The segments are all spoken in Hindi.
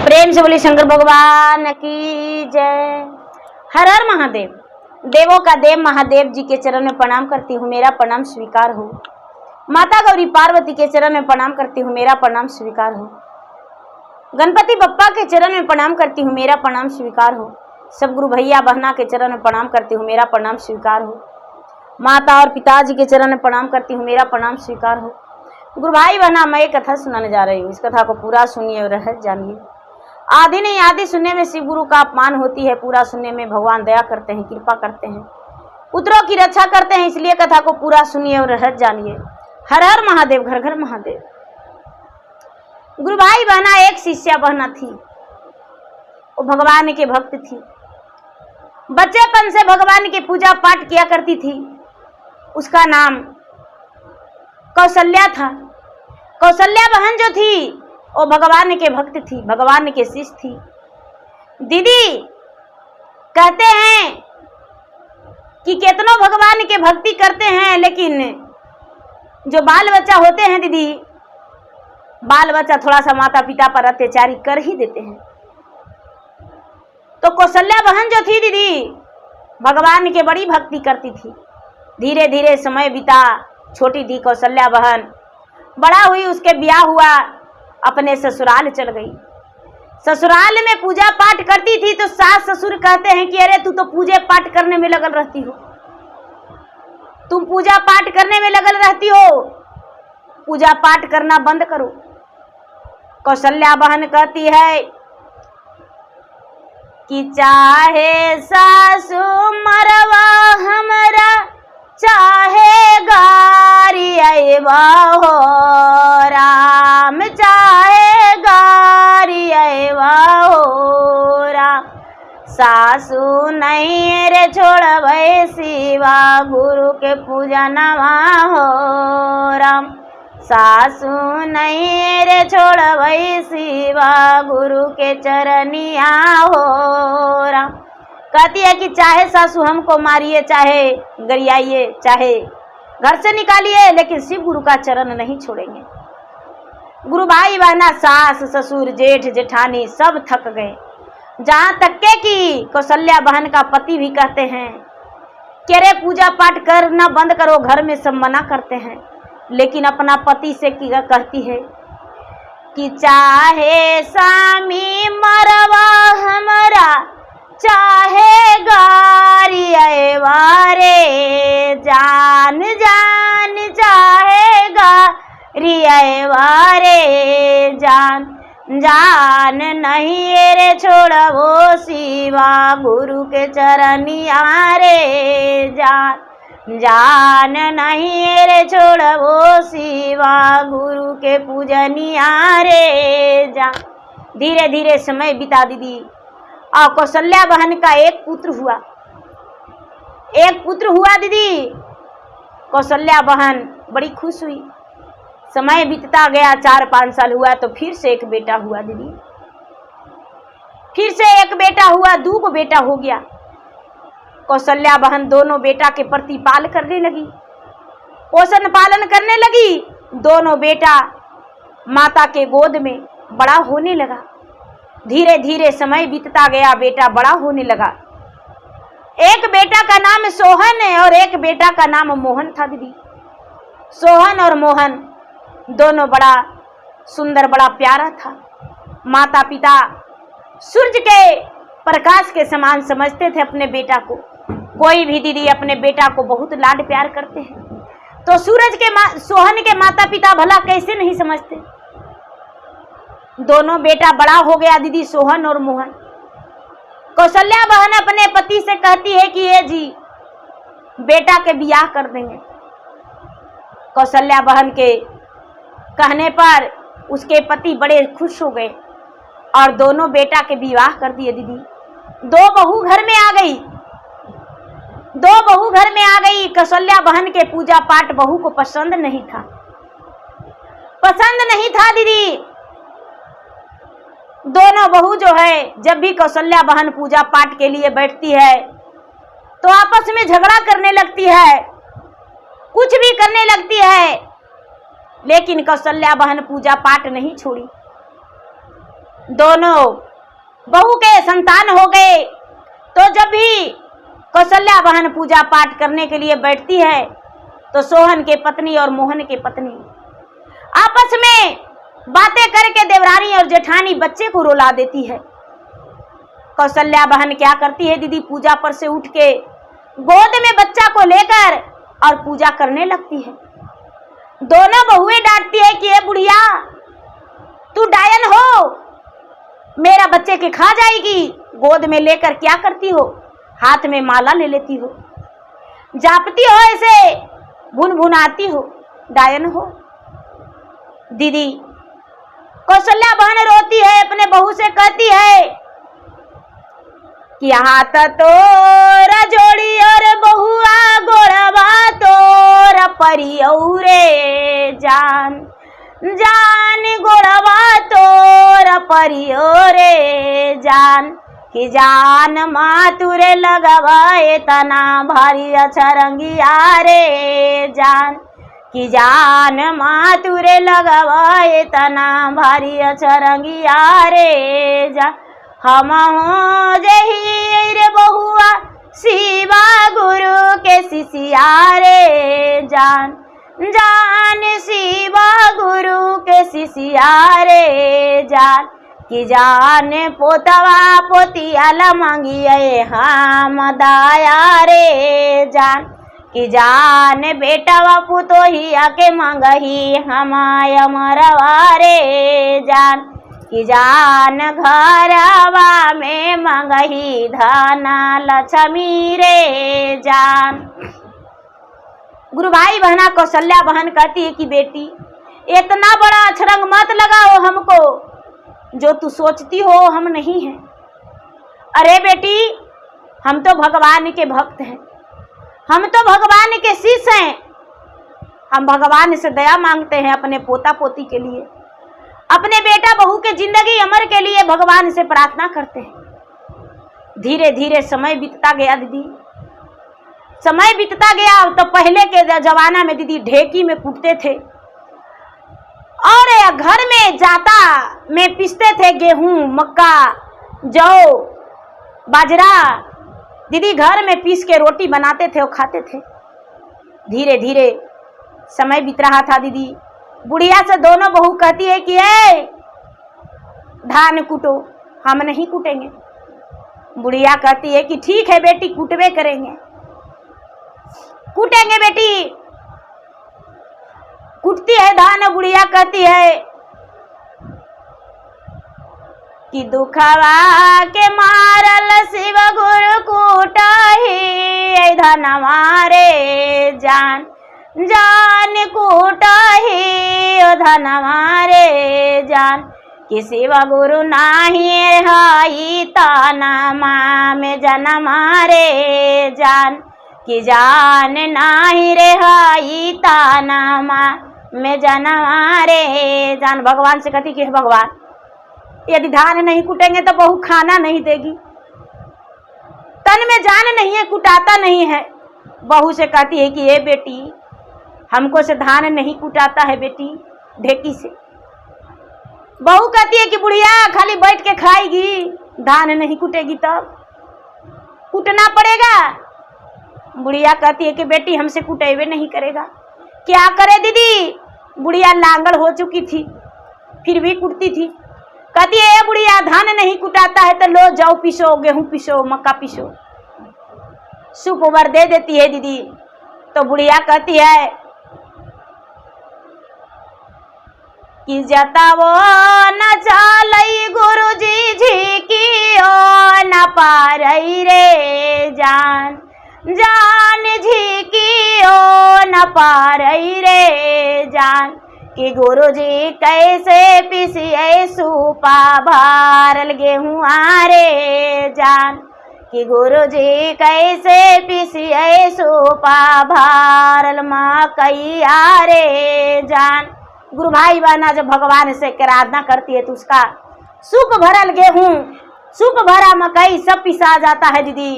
प्रेम से बोले शंकर भगवान की जय। हर हर महादेव। देवों का देव महादेव जी के चरण में प्रणाम करती हूँ, मेरा प्रणाम स्वीकार हो। माता गौरी पार्वती के चरण में प्रणाम करती हूँ, मेरा प्रणाम स्वीकार हो। गणपति बप्पा के चरण में प्रणाम करती हूँ, मेरा प्रणाम स्वीकार हो। सब गुरु भैया बहना के चरण में प्रणाम करती हूँ, मेरा प्रणाम स्वीकार हो। माता और पिताजी के चरण में प्रणाम करती हूँ, मेरा प्रणाम स्वीकार हो। गुरु भाई बहना, मैं एक कथा सुनाने जा रही हूँ, इस कथा को पूरा सुनिए और रहस्य जानिए। आदि नहीं आदि सुनने में शिव गुरु का अपमान होती है, पूरा सुनने में भगवान दया करते हैं, कृपा करते हैं, पुत्रों की रक्षा करते हैं। इसलिए कथा को पूरा सुनिए और रहस्य जानिए। हर हर महादेव, घर घर महादेव। गुरु भाई बहना, एक शिष्या बहना थी, वो भगवान के भक्त थी। बच्चेपन से भगवान की पूजा पाठ किया करती थी। उसका नाम कौशल्या था। कौशल्या बहन जो थी वो भगवान के भक्त थी, भगवान के शिष्य थी। दीदी कहते हैं कि कितनों भगवान के भक्ति करते हैं, लेकिन जो बाल बच्चा होते हैं दीदी, बाल बच्चा थोड़ा सा माता पिता पर अत्याचारी कर ही देते हैं। तो कौशल्या बहन जो थी दीदी, भगवान के बड़ी भक्ति करती थी। धीरे धीरे समय बीता, छोटी थी कौशल्या बहन, बड़ा हुई, उसके ब्याह हुआ, अपने ससुराल चल गई। ससुराल में पूजा पाठ करती थी तो सास ससुर कहते हैं कि अरे तू तो पूजा पाठ करने में लगल रहती हो, तुम पूजा पाठ करने में लगल रहती हो, पूजा पाठ करना बंद करो। कौशल्या बहन कहती है कि चाहे सासु मरवा हमरा, चाहे गारी अयबा हो राम, चाहे गारी अयबा हो राम। सासु नहीं रे छोड़बै शिवा, गुरु के पूजा नवा हो राम। सासु नहीं रे छोड़बै शिवा, गुरु के चरनिया हो राम। कहती है कि चाहे सासू हमको मारिए, चाहे गरियाइए, चाहे घर से निकालिए, लेकिन शिव गुरु का चरण नहीं छोड़ेंगे। गुरु भाई बहना, सास ससुर जेठ जेठानी सब थक गए। जहाँ तक के कि कौशल्या बहन का पति भी कहते हैं कि अरे पूजा पाठ करना बंद करो, घर में सब मना करते हैं। लेकिन अपना पति से कहती है कि चाहे स्वामी मरवा हमरा, चाहे गारी अयबा रे जान जान, चाहे गारी अयबा रे जान। जान नहीं रे छोड़बो शिवा, गुरु के चरनिया रे जान। जान नहीं रे छोड़बो शिवा, गुरु के पूजनिया रे जान। धीरे धीरे समय बिता दीदी, और कौशल्या बहन का एक पुत्र हुआ। एक पुत्र हुआ दीदी। कौशल्या बहन बड़ी खुश हुई। समय बीतता गया, 4-5 साल हुआ तो फिर से एक बेटा हुआ दीदी। फिर से एक बेटा हुआ, 2 बेटा हो गया। कौशल्या बहन दोनों बेटा के प्रति पाल करने लगी, पोषण पालन करने लगी। दोनों बेटा माता के गोद में बड़ा होने लगा। धीरे धीरे समय बीतता गया, बेटा बड़ा होने लगा। एक बेटा का नाम सोहन है और एक बेटा का नाम मोहन था दीदी। सोहन और मोहन दोनों बड़ा सुंदर, बड़ा प्यारा था। माता पिता सूरज के प्रकाश के समान समझते थे अपने बेटा को। कोई भी दीदी अपने बेटा को बहुत लाड प्यार करते हैं, तो सोहन के माता पिता भला कैसे नहीं समझते। दोनों बेटा बड़ा हो गया दीदी, सोहन और मोहन। कौशल्या बहन अपने पति से कहती है कि ये जी बेटा के बियाह कर देंगे। कौशल्या बहन के कहने पर उसके पति बड़े खुश हो गए और दोनों बेटा के विवाह कर दिए दीदी। 2 बहू घर में आ गई। 2 बहू घर में आ गई। कौशल्या बहन के पूजा पाठ बहू को पसंद नहीं था, पसंद नहीं था दीदी। दोनों बहू जो है, जब भी कौशल्या बहन पूजा पाठ के लिए बैठती है तो आपस में झगड़ा करने लगती है, कुछ भी करने लगती है। लेकिन कौशल्या बहन पूजा पाठ नहीं छोड़ी। दोनों बहू के संतान हो गए। तो जब भी कौशल्या बहन पूजा पाठ करने के लिए बैठती है तो सोहन के पत्नी और मोहन के पत्नी आपस में बातें करके देवरानी और जेठानी बच्चे को रुला देती है। कौशल्या बहन क्या करती है दीदी, पूजा पर से उठ के गोद में बच्चा को लेकर और पूजा करने लगती है। दोनों बहुएं डांटती है कि ये बुढ़िया तू डायन हो, मेरा बच्चे के खा जाएगी, गोद में लेकर क्या करती हो, हाथ में माला ले लेती हो, जापती हो, ऐसे भुनभुनाती हो, डायन हो। दीदी कौशल्या बहन रोती है, अपने बहू से कहती है कि हाथ तोरा जोड़ी और बहुआ गोड़वा तोरा परियौरे जान, जान गोड़वा तोरा परियोरे जान, कि जान मातुरे लगवाए तना भारी अछरंगिया रे जान, कि जान मातुरे लगवाए तना भारी अछरंगिया रे जान। हम हो जही रे बहुआ शिवा गुरु के शिष्या रे जान, जान शिवा गुरु के शिष्या रे जान, कि जान पोतवा पोतियाल मांगिए हम दाया रे जान, कि जान बेटवा पुतोहिया के मांगही हमाय मरवा रे जान, कि जान घरवा में मांगही धना लक्ष्मी रे जान। गुरु भाई बहना कौशल्या बहन कहती है कि बेटी इतना बड़ा अछरंग मत लगाओ हमको, जो तू सोचती हो हम नहीं हैं। अरे बेटी हम तो भगवान के भक्त हैं, हम तो भगवान के शिष्य हैं, हम भगवान से दया मांगते हैं अपने पोता पोती के लिए, अपने बेटा बहू के जिंदगी अमर के लिए भगवान से प्रार्थना करते हैं। धीरे धीरे समय बीतता गया दीदी, समय बीतता गया। तो पहले के जमाना में दीदी ढेकी में कूटते थे और घर में जाता में पीसते थे गेहूं, मक्का, जौ, बाजरा। दीदी घर में पीस के रोटी बनाते थे और खाते थे। धीरे धीरे समय बीत रहा था दीदी। बुढ़िया से दोनों बहू कहती है कि ए धान कूटो, हम नहीं कूटेंगे। बुढ़िया कहती है कि ठीक है बेटी कूटवे करेंगे, कूटेंगे बेटी। कूटती है धान। बुढ़िया कहती है कि दुखवा के मारल शिव गुरु कूटही धनवा रे जान, जान कूटही धनवा रे जान, कि शिव गुरु नाही हाई ताना में जनमा रे जान, कि जान नाही रे हाई ताना में जनमा रे जान। भगवान से कहती कि हे भगवान यदि धान नहीं कूटेंगे तो बहू खाना नहीं देगी, तन में जान नहीं है, कुटाता नहीं है। बहू से कहती है कि ये बेटी हमको से धान नहीं कुटाता है बेटी ढेकी से। बहू कहती है कि बुढ़िया खाली बैठ के खाएगी, धान नहीं कुटेगी तब कूटना पड़ेगा। बुढ़िया कहती है कि बेटी हमसे कुटेवे नहीं करेगा। क्या करे दीदी, बुढ़िया लांगड़ हो चुकी थी फिर भी कुटती थी। कहती है बुढ़िया धान नहीं कुटाता है तो लो जाओ पीसो, गेहूं पीसो, मक्का पीसो। सूप उबर दे देती है दीदी। तो बुढ़िया कहती है कि जतावो न चालई गुरुजी झिकियो न पारई रे जान, जान झिकियो न पारई रे जान, कि गुरुजी कैसे पिसिए सूपा भारल गेहूं रे जान, कि गुरुजी कैसे पिसिए सूपा भारल मकई रे जान। गुरु भाई बहना जब भगवान से आराधना करती है तो उसका सूप भरल गेहूं, सूप भरा मकई सब पिसा जाता है दीदी।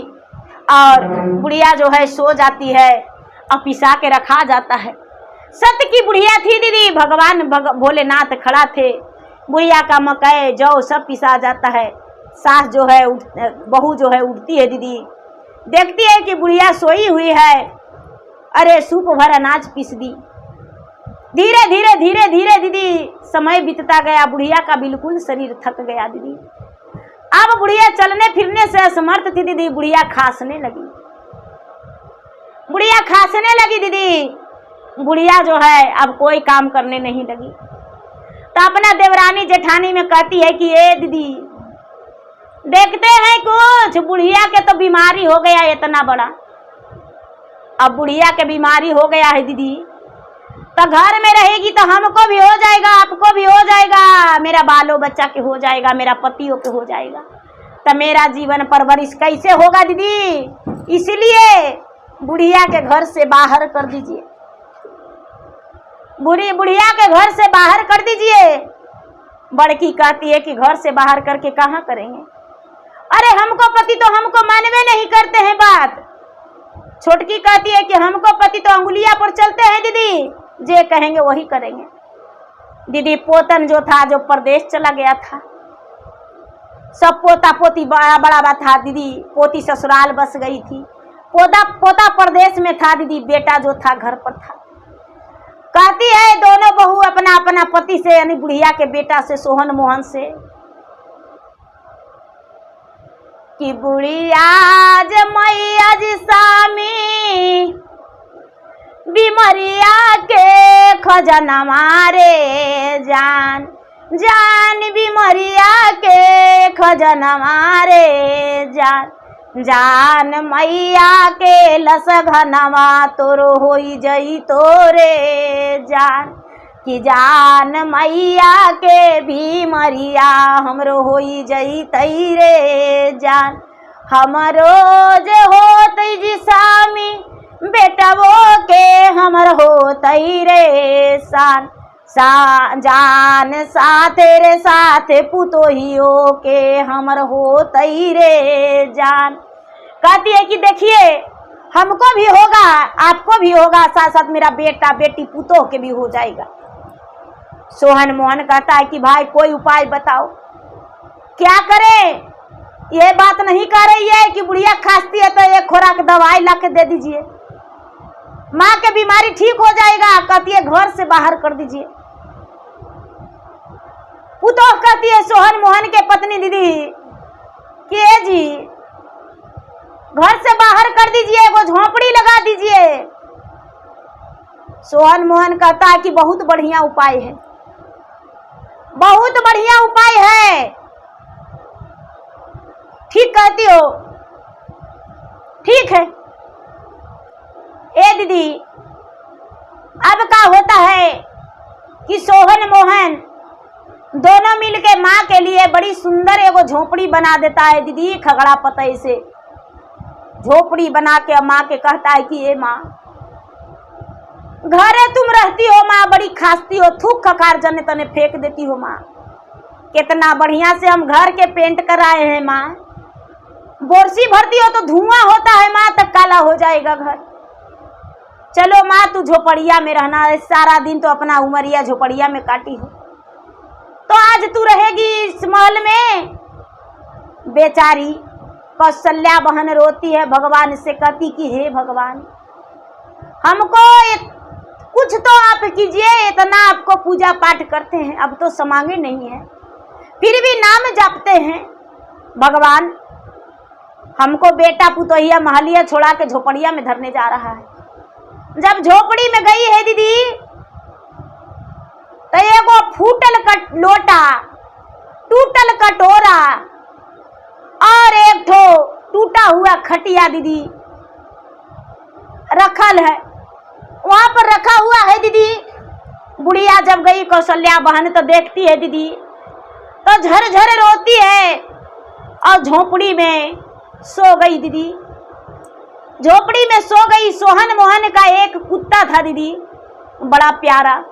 और बुढ़िया जो है सो जाती है और पिसा के रखा जाता है। सत्य की बुढ़िया थी दीदी। भगवान भोलेनाथ खड़ा थे, बुढ़िया का मकई जौ सब पिसा जाता है। सास जो है बहू जो है उठती है दीदी, देखती है कि बुढ़िया सोई हुई है, अरे सूप भर अनाज पीस दी। धीरे धीरे धीरे धीरे दीदी समय बीतता गया, बुढ़िया का बिल्कुल शरीर थक गया दीदी। अब बुढ़िया चलने फिरने से असमर्थ थी दीदी, बुढ़िया खांसने लगी, बुढ़िया खांसने लगी दीदी। बुढ़िया जो है अब कोई काम करने नहीं लगी, तो अपना देवरानी जेठानी में कहती है कि ए दीदी देखते हैं कुछ, बुढ़िया के तो बीमारी हो गया इतना बड़ा। अब बुढ़िया के बीमारी हो गया है दीदी, तो घर में रहेगी तो हमको भी हो जाएगा, आपको भी हो जाएगा, मेरा बालो बच्चा के हो जाएगा, मेरा पतियों के हो जाएगा, तो मेरा जीवन परवरिश कैसे होगा दीदी। इसलिए बुढ़िया के घर से बाहर कर दीजिए, बुढ़िया के घर से बाहर कर दीजिए। बड़की कहती है कि घर से बाहर करके कहाँ करेंगे, अरे हमको पति तो हमको मानवे नहीं करते हैं बात। छोटकी कहती है कि हमको पति तो अंगुलिया पर चलते हैं दीदी, जे कहेंगे वही करेंगे। दीदी पोतन जो था जो परदेश चला गया था, सब पोता पोती बड़ा बड़ा था दीदी, पोती ससुराल बस गई थी, पोता परदेश में था दीदी, बेटा जो था घर पर था। कहती है दोनों बहू अपना अपना पति से यानी बुढ़िया के बेटा से सोहन मोहन से कि बुढ़िया मैया जी सामी बीमरिया के खजना मारे जान, जान बीमरिया के खजना मारे जान, जान मैया के लसघनवा तोरो होई जई तोरे जान, कि जान मैया के बीमरिया हमरो होई जई तैरे जान। हमरो जे होतई जी सामी बेटवो के हमर होतई रे शान, जान साथे रे साथे पुतोहियो के हमर होतई रे जान। कहती है कि देखिए हमको भी होगा, आपको भी होगा, साथ साथ मेरा बेटा बेटी पुतोह के भी हो जाएगा। सोहन मोहन कहता है कि भाई कोई उपाय बताओ, क्या करें। ये बात नहीं कह रही है कि बुढ़िया खांसती है तो एक खोराक दवाई ला के दे दीजिए, माँ के बीमारी ठीक हो जाएगा। कहती है घर से बाहर कर दीजिए। पुतोह कहती है सोहन मोहन के पत्नी दीदी कि ए जी घर से बाहर कर दीजिए, वो झोंपड़ी लगा दीजिए। सोहन मोहन कहता है कि बहुत बढ़िया उपाय है, बहुत बढ़िया उपाय है। ठीक कहती हो, ठीक है। ए दीदी अब क्या होता है कि सोहन मोहन दोनों मिलके माँ के लिए बड़ी सुंदर एगो झोपड़ी बना देता है दीदी, खगड़ा पतई से झोपड़ी बना के माँ के कहता है कि ए माँ घरे तुम रहती हो माँ, बड़ी खांसती हो, थूक खकार जने तने फेंक देती हो माँ। कितना बढ़िया से हम घर के पेंट कराए हैं माँ, बोरसी भरती हो तो धुआं होता है माँ, तब काला हो जाएगा घर। चलो माँ तू झोपड़िया में रहना है, सारा दिन तो अपना उमरिया झोपड़िया में काटी हो, तो आज तू रहेगी इस महल में। बेचारी कौशल्या बहन रोती है, भगवान से कहती कि हे भगवान हमको कुछ तो आप कीजिए, इतना आपको पूजा पाठ करते हैं, अब तो समांगे नहीं है, फिर भी नाम जपते हैं। भगवान हमको बेटा पुतोहिया महलिया छोड़ा के झोपड़िया में धरने जा रहा है। जब झोपड़ी में गई है दीदी तो एगो फूटल लोटा, टूटल कटोरा और एक ठो टूटा हुआ खटिया दीदी रखल है, वहां पर रखा हुआ है दीदी। बुढ़िया जब गई कौशल्या बहन तो देखती है दीदी तो झरझर रोती है और झोपड़ी में सो गई दीदी, झोपड़ी में सो गई। सोहन मोहन का एक कुत्ता था दीदी, बड़ा प्यारा।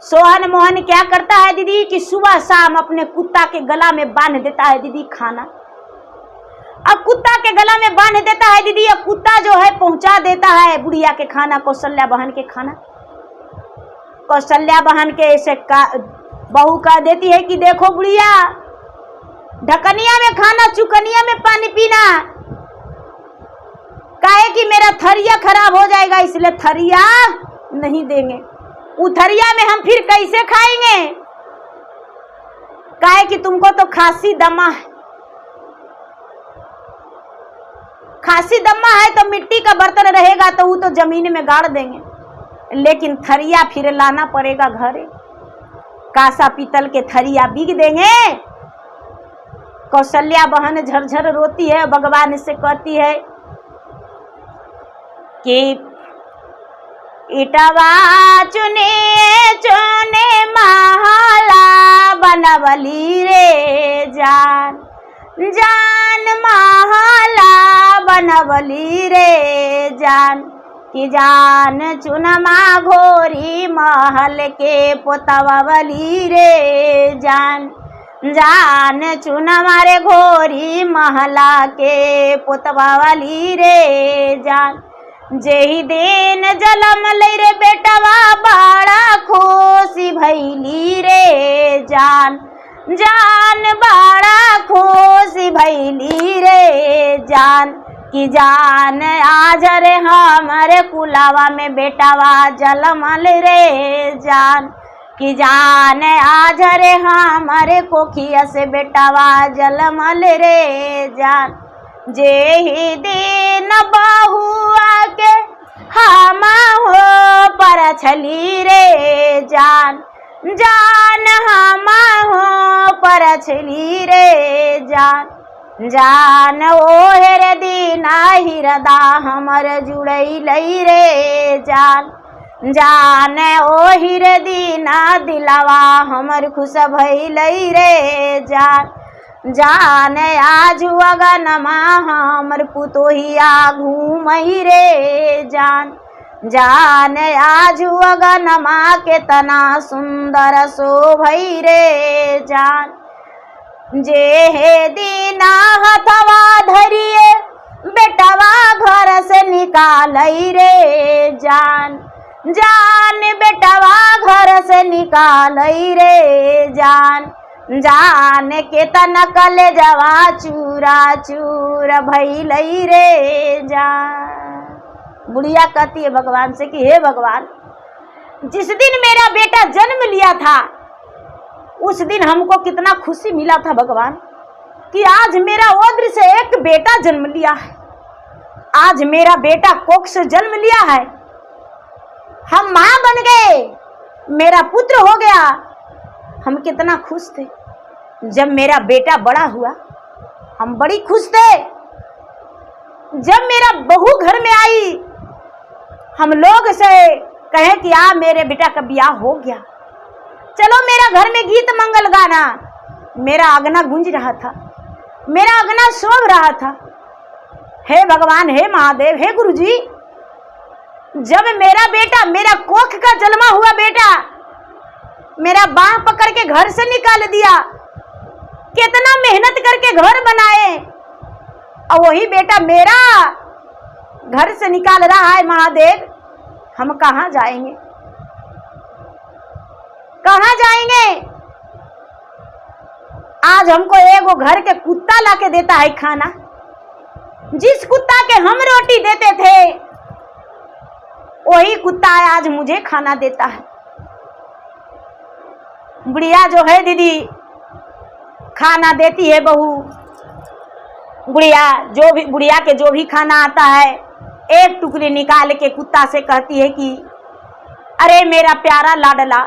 सोहन मोहन क्या करता है दीदी कि सुबह शाम अपने कुत्ता के गला में बांध देता है दीदी खाना, अब कुत्ता के गला में बांध देता है दीदी, और कुत्ता जो है पहुंचा देता है बुढ़िया के खाना, कौशल्या बहन के खाना। कौशल्या बहन के ऐसे बहू कह देती है कि देखो बुढ़िया, ढकनिया में खाना, चुकनिया में पानी पीना, काहे कि मेरा थरिया खराब हो जाएगा, इसलिए थरिया नहीं देंगे। वो थरिया में हम फिर कैसे खाएंगे, काहे कि तुमको तो खांसी दमा है, खांसी दमा है तो मिट्टी का बर्तन रहेगा तो वो तो जमीन में गाड़ देंगे, लेकिन थरिया फिर लाना पड़ेगा घरे। कासा पीतल के थरिया बीग देंगे। कौशल्या बहन झरझर रोती है, भगवान से कहती है कि इटवा चुने चुने महला बनवली रे जान, जान महला बनवली रे जान, कि जान चुनमा घोरी महल के पोतवली रे जान, जान चुनमा रे घोरी महला के पोतवली रे जान। जेही दिन जलम लई रे बेटवा बड़ा खुशी भैली रे जान, जान बड़ा खुशी भैली रे जान, कि जान आज रे हमारे कुलावा में बेटावा जलमल रे जान, कि जान आज रे हमारे कोखिया से बेटावा जलमल रे जान। जेही दिन बहुआ के हामा हो पर छली रे जान, जान हामा हो पर छली रे जान, जान ओहेर दीना हिरदा हमर जुड़ई लई रे जान, जान ओहिर दीना दिलावा हमर खुश भइलई रे जान, जान आज अगनमा हमर पुतोहिया घूमई रे जान, जान आज अगनमा केतना सुंदर शोभई रे जान। जे दीना हथवा धरिए बेटवा घर से निकालई रे जान, जान बेटवा घर से निकालई रे जान, जान केतना कलेजवा चूरा चूर भइलई रे जान। बुढ़िया कहती है भगवान से कि हे भगवान, जिस दिन मेरा बेटा जन्म लिया था उस दिन हमको कितना खुशी मिला था भगवान, कि आज मेरा ओद्र से एक बेटा जन्म लिया है, आज मेरा बेटा कोख से जन्म लिया है, हम मां बन गए, मेरा पुत्र हो गया। हम कितना खुश थे जब मेरा बेटा बड़ा हुआ, हम बड़ी खुश थे। जब मेरा बहू घर में आई, हम लोग से कहे कि आ मेरे बेटा का ब्याह हो गया, चलो मेरा घर में गीत मंगल गाना। मेरा आंगना गूंज रहा था, मेरा आंगना शोभ रहा था। हे भगवान, हे महादेव, हे गुरुजी, जब मेरा बेटा, मेरा कोख का जन्मा हुआ बेटा मेरा बाह पकड़ के घर से निकाल दिया, कितना मेहनत करके घर बनाए, और वही बेटा मेरा घर से निकाल रहा है। महादेव, हम कहाँ जाएंगे, कहाँ जाएंगे? आज हमको एगो घर के कुत्ता लाके देता है खाना, जिस कुत्ता के हम रोटी देते थे वही कुत्ता आज मुझे खाना देता है। बुढ़िया जो है दीदी, खाना देती है बहू, बुढ़िया के जो भी खाना आता है एक टुकड़ी निकाल के कुत्ता से कहती है कि अरे मेरा प्यारा लाडला,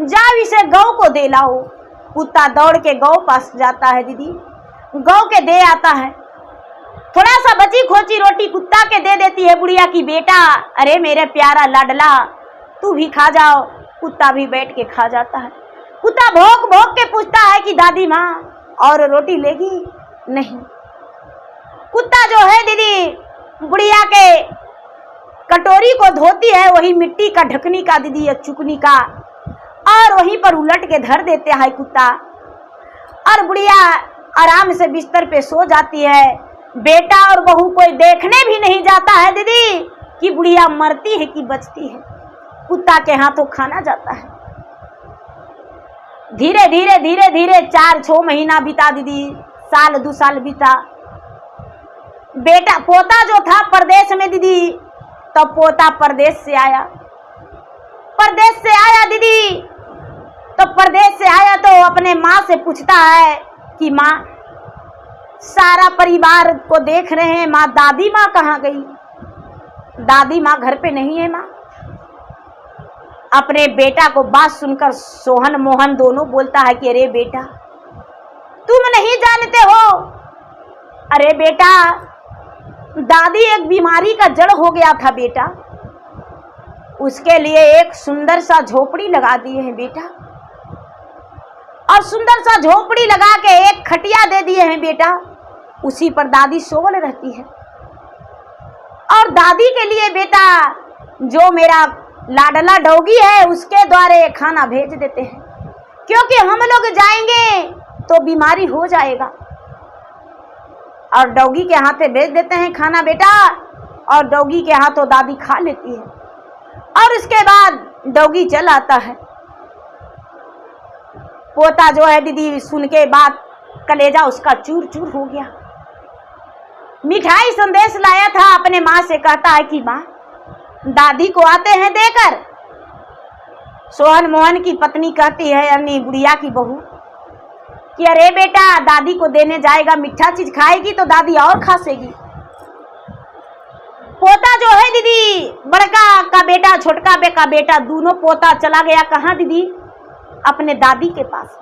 जाओ इसे गौ को दे लाओ। कुत्ता दौड़ के गौ पास जाता है दीदी, गौ के दे आता है। थोड़ा सा बची खोची रोटी कुत्ता के दे देती है बुढ़िया की, बेटा अरे मेरे प्यारा लाडला तू भी खा जाओ। कुत्ता भी बैठ के खा जाता है। कुत्ता भौंक भौंक के पूछता है कि दादी माँ और रोटी लेगी? नहीं। कुत्ता जो है दीदी बुढ़िया के कटोरी को धोती है, वही मिट्टी का ढकनी का दीदी या चुकनी का, और वहीं पर उलट के धर देते है कुत्ता, और बुढ़िया आराम से बिस्तर पे सो जाती है। बेटा और बहू कोई देखने भी नहीं जाता है दीदी कि बुढ़िया मरती है कि बचती है। कुत्ता के हाथों खाना जाता है। धीरे धीरे धीरे धीरे 4-6 महीना बीता दीदी, साल 2 साल बीता। बेटा पोता जो था परदेश में दीदी, तब पोता परदेश से आया। परदेश से आया दीदी, तो परदेश से आया तो अपने माँ से पूछता है कि माँ, सारा परिवार को देख रहे हैं, माँ दादी माँ कहाँ गई? दादी माँ घर पे नहीं है माँ। अपने बेटा को बात सुनकर सोहन मोहन दोनों बोलता है कि अरे बेटा तुम नहीं जानते हो, अरे बेटा दादी एक बीमारी का जड़ हो गया था बेटा, उसके लिए एक सुंदर सा झोपड़ी लगा दिए हैं बेटा, और सुंदर सा झोपड़ी लगा के एक खटिया दे दिए हैं बेटा, उसी पर दादी सोवल रहती है। और दादी के लिए बेटा जो मेरा लाडला डोगी है उसके द्वारे खाना भेज देते हैं, क्योंकि हम लोग जाएंगे तो बीमारी हो जाएगा। और डोगी के हाथे भेज देते हैं खाना बेटा, और डोगी के हाथों दादी खा लेती है। और उसके बाद डोगी चल आता है। पोता जो है दीदी सुन के बात कलेजा उसका चूर चूर हो गया। मिठाई संदेश लाया था, अपने माँ से कहता है कि माँ दादी को आते हैं देकर। सोहन मोहन की पत्नी कहती है, यानी बुढ़िया की बहू, कि अरे बेटा दादी को देने जाएगा, मीठा चीज खाएगी तो दादी और खासेगी। पोता जो है दीदी, बड़का का बेटा छोटका का बेटा, दोनों पोता चला गया कहाँ दीदी? अपने दादी के पास।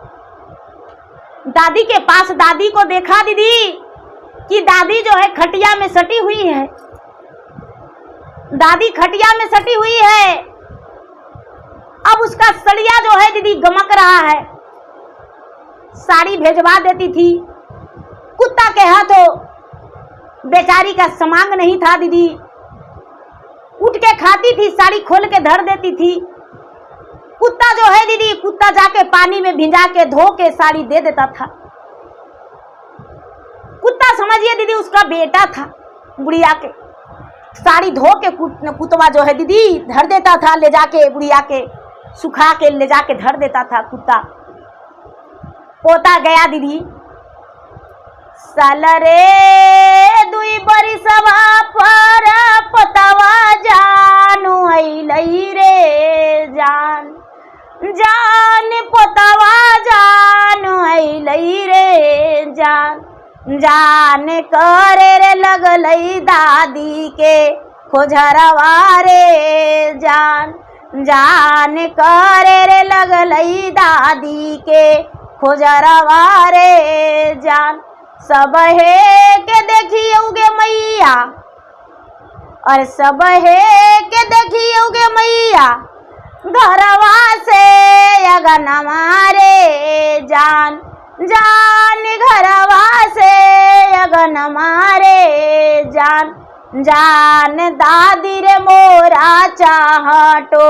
दादी के पास दादी को देखा दीदी कि दादी जो है खटिया में सटी हुई है। दादी खटिया में सटी हुई है। अब उसका सड़िया जो है दीदी गमक रहा है। साड़ी भेजवा देती थी, कुत्ता के हाथों बेचारी का समांग नहीं था दीदी, उठ के खाती थी, साड़ी खोल के धर देती थी। कुत्ता जो है दीदी, कुत्ता जाके पानी में भिंजा के धो के साड़ी दे देता था। कुत्ता समझिए दीदी उसका बेटा था, बुढ़िया के साड़ी धो के कुतवा जो है दीदी धर देता था, ले जाके बुढ़िया के सुखा के ले जाके धर देता था कुत्ता। पोता गया दीदी, साल रे 2 बरिसवा पर पोतवा जानू अइलई रे जान, जान पोतवा जानू अइलई रे जान, जान करे रे लगलई दादी के खोजरवा रे जान, जान करे रे लगलई दादी के खोजरवा रे जान। सब है के देखियोगे मैया, और सब है के देखियोगे मैया, घरवा से अगनवा रे जान, जान घरवा से अगनवा रे जान, जान दादी रे मोरा चाहटो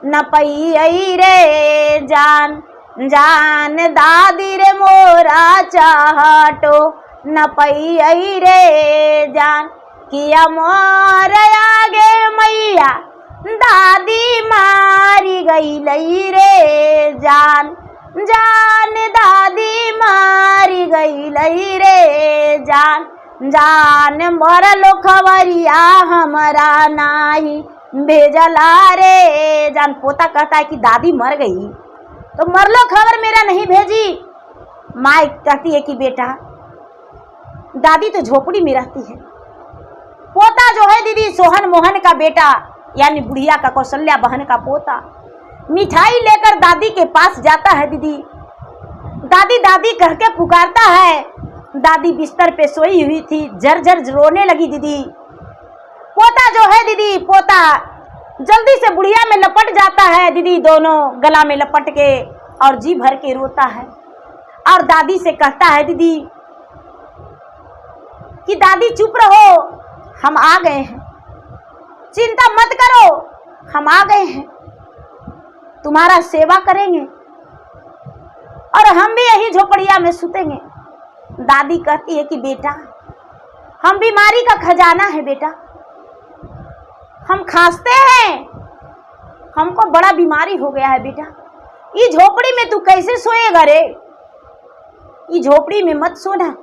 न पई रे जान, जान दादी रे मोरा चाहटो न पई रे जान, किया मोर आगे मैया दादी मारी गई लई रे जान, जान दादी मारी गई लई रे जान, जान मरलो खबरिया हमरा नाही भेजला रे जान। पोता कहता है कि दादी मर गई तो मरलो खबर मेरा नहीं भेजी। माँ कहती है कि बेटा दादी तो झोपड़ी में रहती है। पोता जो है दीदी सोहन मोहन का बेटा, यानी बुढ़िया का, कौशल्या बहन का पोता, मिठाई लेकर दादी के पास जाता है दीदी। दादी दादी कह के पुकारता है। दादी बिस्तर पे सोई हुई थी, झरझर रोने लगी दीदी। पोता जो है दीदी, पोता जल्दी से बुढ़िया में लपट जाता है दीदी, दोनों गला में लपट के और जी भर के रोता है। और दादी से कहता है दीदी कि दादी चुप रहो, हम आ गए हैं, चिंता मत करो, हम आ गए हैं, तुम्हारा सेवा करेंगे और हम भी यही झोपड़िया में सुतेंगे। दादी कहती है कि बेटा हम बीमारी का खजाना है बेटा, हम खांसते हैं, हमको बड़ा बीमारी हो गया है बेटा, ये झोपड़ी में तू कैसे सोएगा रे? ये झोपड़ी में मत सोना।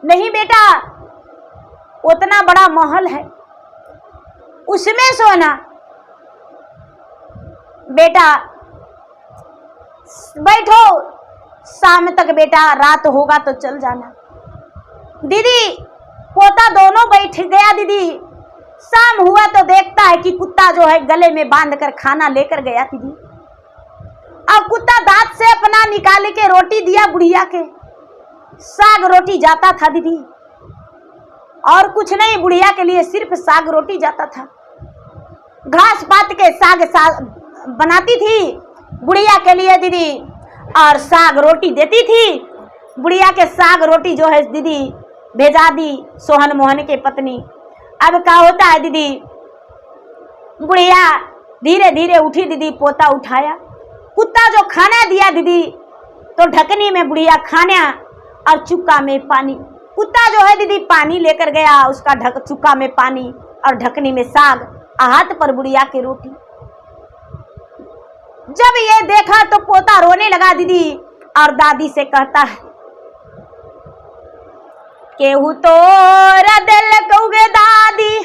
नहीं बेटा, उतना बड़ा महल है, उसमें सोना। बेटा बैठो, शाम तक बेटा, रात होगा तो चल जाना। दीदी पोता दोनों बैठ गया। दीदी शाम हुआ तो देखता है कि कुत्ता जो है गले में बांध कर खाना लेकर गया। दीदी अब कुत्ता दांत से अपना निकाल के रोटी दिया बुढ़िया के, साग रोटी जाता था दीदी, और कुछ नहीं, बुढ़िया के लिए सिर्फ साग रोटी जाता था। घास पात के साग बनाती थी बुढ़िया के लिए दीदी, और साग रोटी देती थी। बुढ़िया के साग रोटी जो है दीदी भेजा दी सोहन मोहन के पत्नी। अब क्या होता है दीदी, बुढ़िया धीरे धीरे उठी दीदी, पोता उठाया, कुत्ता जो खाना दिया दीदी, तो ढकनी में बुढ़िया खाना और चुक्का में पानी। कुत्ता जो है दीदी पानी लेकर गया, उसका चुक्का में पानी और ढकनी में साग, हाथ पर बुढ़िया की रोटी। जब ये देखा तो पोता रोने लगा दीदी, और दादी से कहता है, केहू तो रदल कौगे दादी,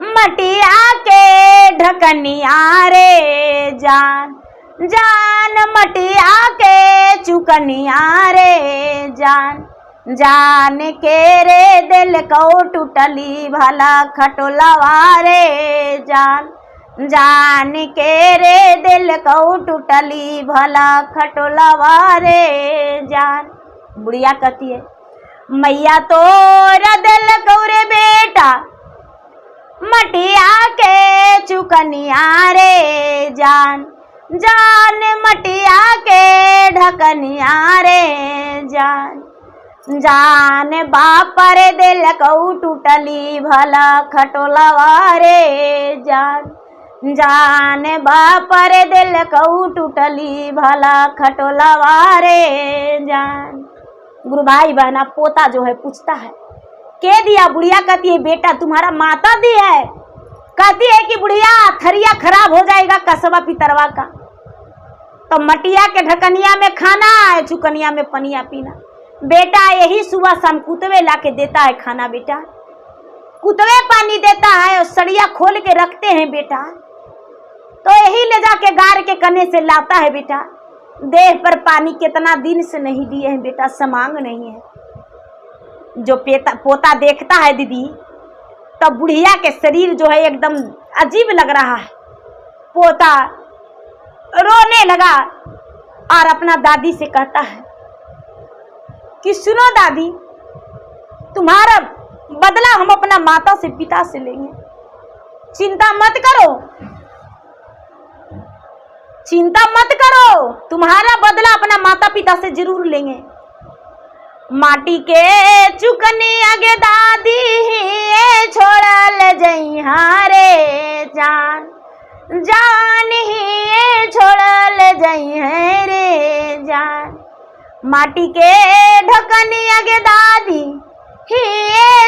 मटिया के ढकनिया रे जान, जान मटिया के चुकनिया रे जान, जान के रे दिल को टूटली भला खटोलवा रे जान, जान के रे दिल को टूटली भला खटोलवा रे जान। बुढ़िया कहती है, मैया तो दिल कौरे बेटा, मटिया के चुकनिया रे जान, जान मटिया के ढकनिया रे जान, जान बापर दिल को टूटली भला खटोलवा रे जान, जान बापर दिल को टूटली भला खटोलवा रे जान। गुरु भाई बहना, पोता जो है पूछता है, के दिया? बुढ़िया कहती है, बेटा तुम्हारा माता दी है। कहती है कि बुढ़िया थरिया खराब हो जाएगा कसबा पितरवा का, तो मटिया के ढकनिया में खाना है, चुकनिया में पनिया पीना। बेटा यही सुबह शाम कुतवे ला के देता है खाना। बेटा कुतवे पानी देता है और सड़िया खोल के रखते हैं बेटा, तो यही ले जाके गार के कने से लाता है बेटा। देह पर पानी कितना दिन से नहीं दिए हैं बेटा, समांग नहीं है। जो पोता देखता है दीदी, तो बुढ़िया के शरीर जो है एकदम अजीब लग रहा है। पोता रोने लगा और अपना दादी से कहता है कि सुनो दादी, तुम्हारा बदला हम अपना माता से पिता से लेंगे, चिंता मत करो, चिंता मत करो, तुम्हारा बदला अपना माता पिता से जरूर लेंगे। माटी के चुकनी आगे दादी छोड़ल जइहा रे जान, जान ही छोड़ल जइहे रे जान, माटी के ढकनी आगे दादी ही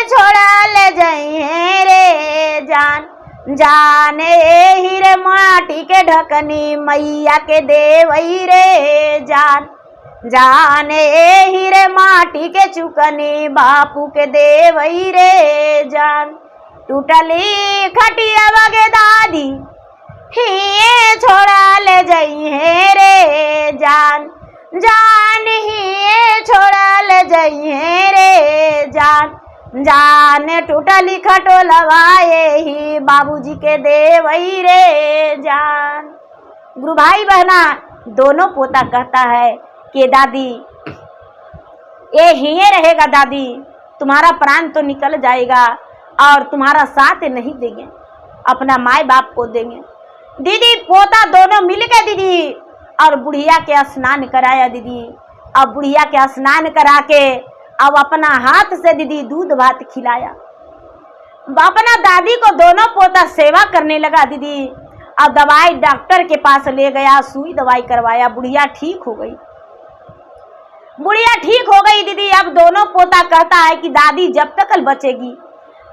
छोड़ल जइहे रे जान, जाने हीरे माटी के ढकनी मैया के देवई रे जान, जाने हीरे माटी के चुकनी बापू के देवई रे जान, टूटली खटिया बगे दादी ही छोड़ा ले जइहे रे जान, जान ही छोड़ा ले जइहे रे जान, जान टूटली खटोलवाए ही बाबूजी के देवई रे जान। गुरु भाई बहना, दोनों पोता कहता है कि दादी ये ही रहेगा दादी, तुम्हारा प्राण तो निकल जाएगा और तुम्हारा साथ नहीं देंगे, अपना माए बाप को देंगे। दीदी पोता दोनों मिल के दीदी और बुढ़िया के स्नान कराया दीदी, अब बुढ़िया के स्नान करा के अब अपना हाथ से दीदी दूध भात खिलाया। अपना दादी को दोनों पोता सेवा करने लगा दीदी। अब दवाई डॉक्टर के पास ले गया, सुई दवाई करवाया, बुढ़िया ठीक हो गई, बुढ़िया ठीक हो गई दीदी। अब दोनों पोता कहता है कि दादी जब तक बचेगी,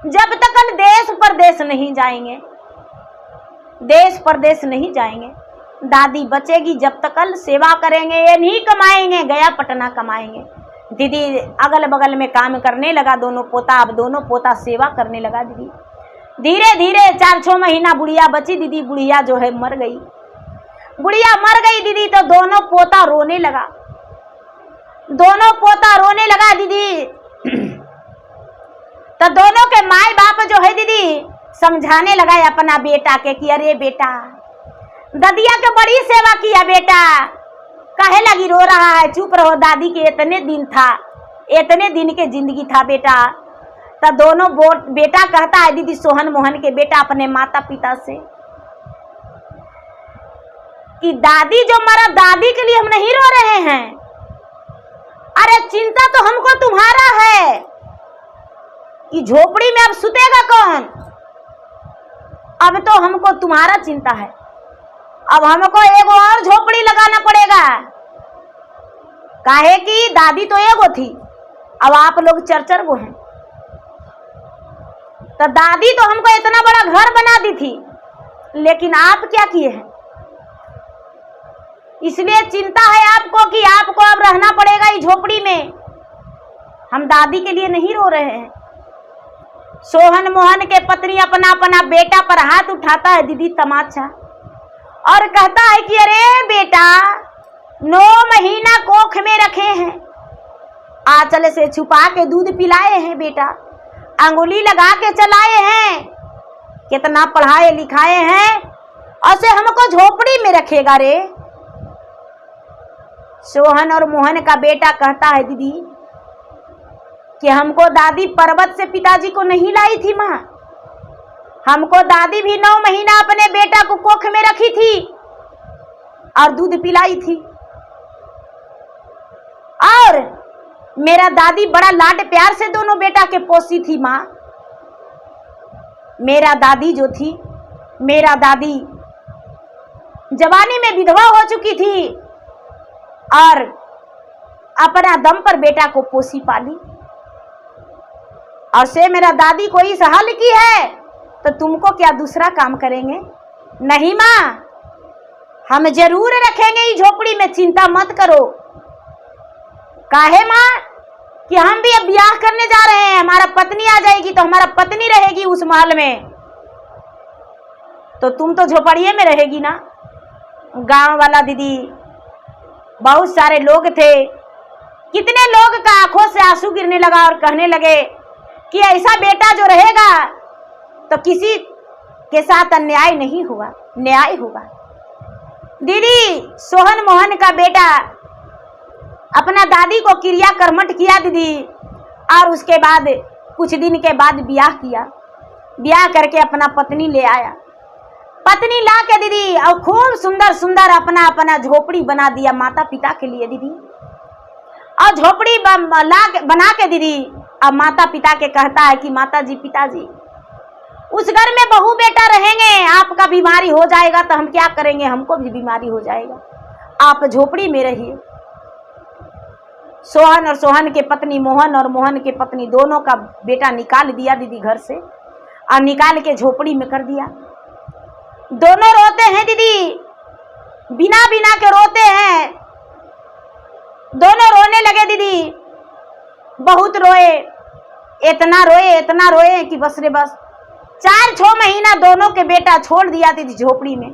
जब तक देश परदेश नहीं जाएंगे, देश परदेश नहीं जाएंगे। दादी बचेगी जब तक कल सेवा करेंगे, ये नहीं कमाएंगे, गया पटना कमाएंगे। दीदी अगल बगल में काम करने लगा दोनों पोता। अब दोनों पोता सेवा करने लगा दीदी। धीरे धीरे 4-6 महीना बुढ़िया बची दीदी। बुढ़िया जो है मर गई। बुढ़िया मर गई दीदी तो दोनों पोता रोने लगा। दोनों पोता रोने लगा दीदी। तो दोनों के माई बाप जो है दीदी समझाने लगा अपना बेटा के कि अरे बेटा, ददिया के बड़ी सेवा किया बेटा, काहे लगी रो रहा है, चुप रहो, दादी के इतने दिन था, इतने दिन के जिंदगी था बेटा। तो दोनों बेटा कहता है दीदी सोहन मोहन के बेटा अपने माता पिता से कि दादी जो मरा, दादी के लिए हम नहीं रो रहे हैं, अरे चिंता तो हमको तुम्हारा है कि झोपड़ी में अब सुतेगा कौन। अब तो हमको तुम्हारा चिंता है, अब हमको एक और झोपड़ी लगाना पड़ेगा, काहे कि दादी तो एगो थी, अब आप लोग 4-4 गो हैं। तो दादी तो हमको इतना बड़ा घर बना दी थी, लेकिन आप क्या किए हैं, इसलिए चिंता है आपको कि आपको अब रहना पड़ेगा इस झोपड़ी में। हम दादी के लिए नहीं रो रहे हैं। सोहन मोहन के पत्नी अपना अपना बेटा पर हाथ उठाता है दीदी तमाचा, और कहता है कि अरे बेटा 9 महीना कोख में रखे हैं, आंचल से छुपा के दूध पिलाए हैं बेटा, अंगुली लगा के चलाए हैं, कितना पढ़ाए लिखाए हैं, और से हमको झोपड़ी में रखेगा रे। सोहन और मोहन का बेटा कहता है दीदी कि हमको दादी पर्वत से पिताजी को नहीं लाई थी माँ, हमको दादी भी 9 महीना अपने बेटा को कोख में रखी थी और दूध पिलाई थी, और मेरा दादी बड़ा लाड प्यार से दोनों बेटा के पोसी थी माँ। मेरा दादी जो थी, मेरा दादी जवानी में विधवा हो चुकी थी और अपना दम पर बेटा को पोसी पाली, और से मेरा दादी को इस हाल की है तो तुमको क्या दूसरा काम करेंगे। नहीं माँ, हम जरूर रखेंगे इस झोपड़ी में, चिंता मत करो। काहे माँ कि हम भी अब ब्याह करने जा रहे हैं, हमारा पत्नी आ जाएगी तो हमारा पत्नी रहेगी उस महल में, तो तुम तो झोपड़िए में रहेगी ना। गांव वाला दीदी बहुत सारे लोग थे, कितने लोग का आंखों से आंसू गिरने लगा और कहने लगे कि ऐसा बेटा जो रहेगा तो किसी के साथ अन्याय नहीं होगा, न्याय होगा। दीदी सोहन मोहन का बेटा अपना दादी को क्रिया कर्मठ किया दीदी, और उसके बाद कुछ दिन के बाद ब्याह किया, ब्याह करके अपना पत्नी ले आया। पत्नी ला के दीदी और खूब सुंदर सुंदर अपना अपना झोपड़ी बना दिया माता पिता के लिए दीदी, और झोपड़ी बना के दीदी अब माता पिता के कहता है कि माता जी पिताजी उस घर में बहू बेटा रहेंगे, आपका बीमारी हो जाएगा तो हम क्या करेंगे, हमको भी बीमारी हो जाएगा, आप झोपड़ी में रहिए। सोहन और सोहन के पत्नी मोहन और मोहन के पत्नी दोनों का बेटा निकाल दिया दीदी घर से, और निकाल के झोपड़ी में कर दिया। दोनों रोते हैं दीदी, बिना बिना के रोते हैं, दोनों रोने लगे दीदी, बहुत रोए, इतना रोए कि बस रे बस। 4-6 महीना दोनों के बेटा छोड़ दिया दीदी झोपड़ी में।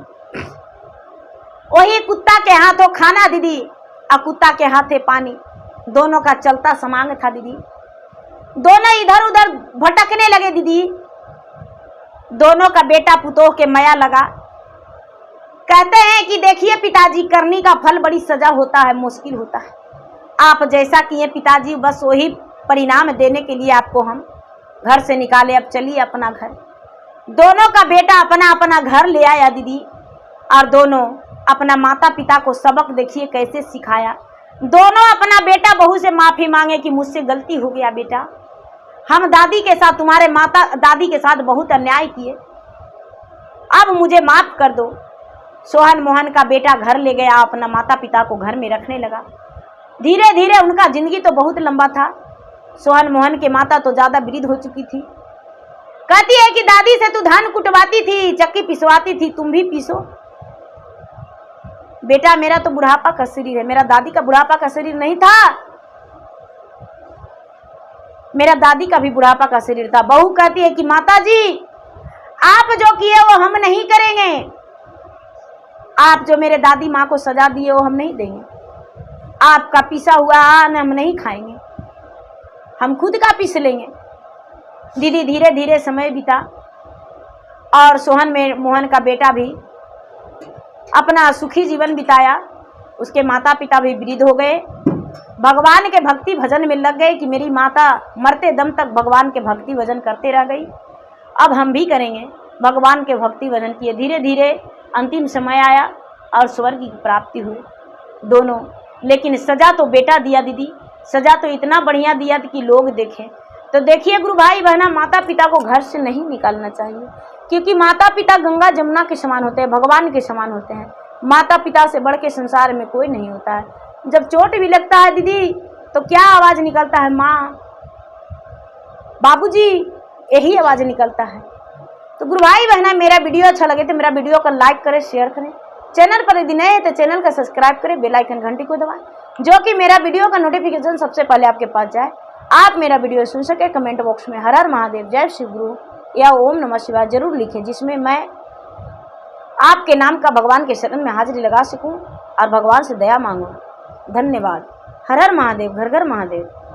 वही कुत्ता के हाथों खाना दीदी और कुत्ता के हाथे पानी, दोनों का चलता समांग था दीदी। दोनों इधर उधर भटकने लगे दीदी। दोनों का बेटा पुतोह के माया लगा। कहते हैं कि देखिए पिताजी, करनी का फल बड़ी सजा होता है, मुश्किल होता है, आप जैसा किए पिताजी बस वही परिणाम देने के लिए आपको हम घर से निकाले, अब चलिए अपना घर। दोनों का बेटा अपना अपना घर ले आया दीदी, और दोनों अपना माता पिता को सबक देखिए कैसे सिखाया। दोनों अपना बेटा बहू से माफी मांगे कि मुझसे गलती हो गया बेटा, हम दादी के साथ, तुम्हारे माता दादी के साथ बहुत अन्याय किए, अब मुझे माफ कर दो। सोहन मोहन का बेटा घर ले गया, अपना माता पिता को घर में रखने लगा। धीरे धीरे उनका जिंदगी तो बहुत लंबा था। सोहन मोहन के माता तो ज्यादा वृद्ध हो चुकी थी। कहती है कि दादी से तू धान कुटवाती थी, चक्की पिसवाती थी, तुम भी पीसो। बेटा मेरा तो बुढ़ापा का शरीर है, मेरा दादी का बुढ़ापा का शरीर नहीं था, मेरा दादी का भी बुढ़ापा का शरीर था। बहू कहती है कि माता जी आप जो किए वो हम नहीं करेंगे, आप जो मेरे दादी माँ को सजा दिए वो हम नहीं देंगे, आपका पिसा हुआ अन्न हम नहीं खाएंगे, हम खुद का पीस लेंगे। दीदी धीरे धीरे समय बीता और मोहन का बेटा भी अपना सुखी जीवन बिताया। उसके माता पिता भी वृद्ध हो गए, भगवान के भक्ति भजन में लग गए कि मेरी माता मरते दम तक भगवान के भक्ति भजन करते रह गई, अब हम भी करेंगे। भगवान के भक्ति भजन किए, धीरे धीरे अंतिम समय आया और स्वर्ग की प्राप्ति हुई दोनों। लेकिन सजा तो बेटा दिया दीदी, सजा तो इतना बढ़िया दिया कि लोग देखें। तो देखिए गुरु भाई बहना, माता पिता को घर से नहीं निकालना चाहिए, क्योंकि माता पिता गंगा जमुना के समान होते हैं, भगवान के समान होते हैं। माता पिता से बढ़ के संसार में कोई नहीं होता है। जब चोट भी लगता है दीदी तो क्या आवाज़ निकलता है, माँ बाबूजी, यही आवाज़ निकलता है। तो गुरु भाई बहना, मेरा वीडियो अच्छा लगे तो मेरा वीडियो को लाइक करें, शेयर करें। चैनल पर यदि नए हैं तो चैनल का सब्सक्राइब करें, बेल आइकन घंटी को दबाएं, जो कि मेरा वीडियो का नोटिफिकेशन सबसे पहले आपके पास जाए, आप मेरा वीडियो सुन सके। कमेंट बॉक्स में हर हर महादेव, जय शिव गुरु या ओम नमः शिवाय जरूर लिखें, जिसमें मैं आपके नाम का भगवान के शरण में हाजिरी लगा सकूं और भगवान से दया मांगूं। धन्यवाद। हर हर महादेव, घर घर महादेव।